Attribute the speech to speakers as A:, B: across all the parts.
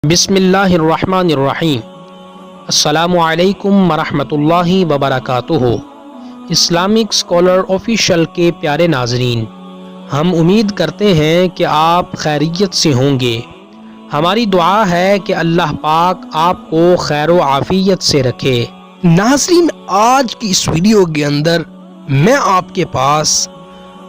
A: بسم اللہ الرحمن الرحیم۔ السلام علیکم ورحمۃ اللہ وبرکاتہ۔ اسلامک اسکالر آفیشیل کے پیارے ناظرین، ہم امید کرتے ہیں کہ آپ خیریت سے ہوں گے۔ ہماری دعا ہے کہ اللہ پاک آپ کو خیر و عافیت سے رکھے۔
B: ناظرین، آج کی اس ویڈیو کے اندر میں آپ کے پاس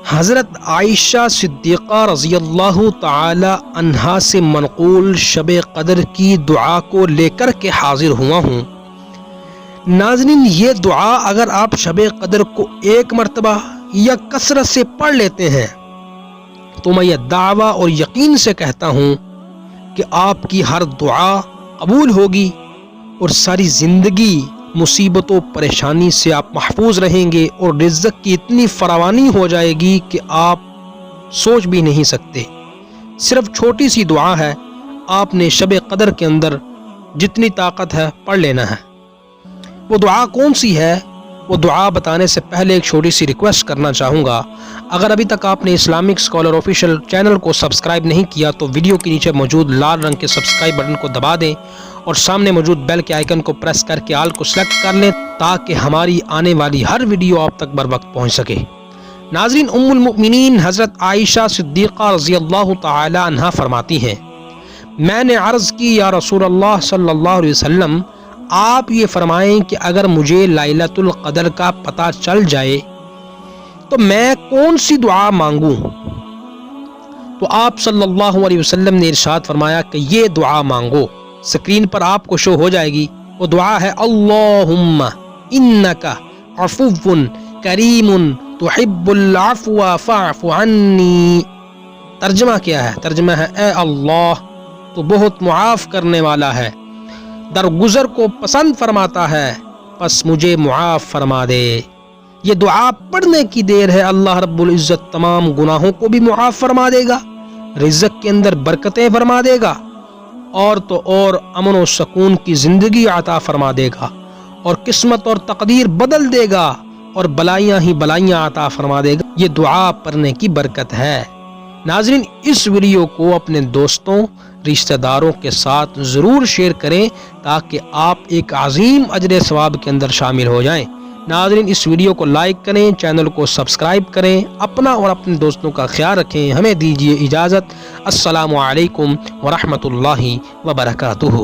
B: حضرت عائشہ صدیقہ رضی اللہ تعالی عنہا سے منقول شب قدر کی دعا کو لے کر کے حاضر ہوا ہوں۔ ناظرین، یہ دعا اگر آپ شب قدر کو ایک مرتبہ یا کثرت سے پڑھ لیتے ہیں تو میں یہ دعویٰ اور یقین سے کہتا ہوں کہ آپ کی ہر دعا قبول ہوگی اور ساری زندگی مصیبت و پریشانی سے آپ محفوظ رہیں گے، اور رزق کی اتنی فراوانی ہو جائے گی کہ آپ سوچ بھی نہیں سکتے۔ صرف چھوٹی سی دعا ہے، آپ نے شب قدر کے اندر جتنی طاقت ہے پڑھ لینا ہے۔ وہ دعا کون سی ہے؟ وہ دعا بتانے سے پہلے ایک چھوٹی سی ریکویسٹ کرنا چاہوں گا۔ اگر ابھی تک آپ نے اسلامک اسکالر آفیشیل چینل کو سبسکرائب نہیں کیا تو ویڈیو کے نیچے موجود لال رنگ کے سبسکرائب بٹن کو دبا دیں اور سامنے موجود بیل کے آئیکن کو پریس کر کے آل کو سلیکٹ کر لیں تاکہ ہماری آنے والی ہر ویڈیو آپ تک بر وقت پہنچ سکے۔ ناظرین، ام المؤمنین حضرت عائشہ صدیقہ رضی اللہ تعالی عنہا فرماتی ہیں، میں نے عرض کی یا رسول اللہ صلی اللہ علیہ وسلم، آپ یہ فرمائیں کہ اگر مجھے لیلۃ القدر کا پتہ چل جائے تو میں کون سی دعا مانگوں؟ تو آپ صلی اللہ علیہ وسلم نے ارشاد فرمایا کہ یہ دعا مانگو، سکرین پر آپ کو شو ہو جائے گی۔ وہ دعا ہے اللہم انک عفو کریم تحب العفو فاعف عنی۔ ترجمہ کیا ہے؟ ترجمہ ہے، اے اللہ تو بہت معاف کرنے والا ہے، درگزر کو پسند فرماتا ہے، پس مجھے معاف فرما دے۔ یہ دعا پڑھنے کی دیر ہے، اللہ رب العزت تمام گناہوں کو بھی معاف فرما دے گا، رزق کے اندر برکتیں فرما دے گا، اور تو اور امن و سکون کی زندگی عطا فرما دے گا، اور قسمت اور تقدیر بدل دے گا، اور بلائیاں ہی بلائیاں عطا فرما دے گا۔ یہ دعا پڑھنے کی برکت ہے۔ ناظرین، اس ویڈیو کو اپنے دوستوں رشتہ داروں کے ساتھ ضرور شیئر کریں تاکہ آپ ایک عظیم اجر ثواب کے اندر شامل ہو جائیں۔ ناظرین، اس ویڈیو کو لائک کریں، چینل کو سبسکرائب کریں، اپنا اور اپنے دوستوں کا خیال رکھیں۔ ہمیں دیجیے اجازت۔ السلام علیکم ورحمۃ اللہ وبرکاتہ۔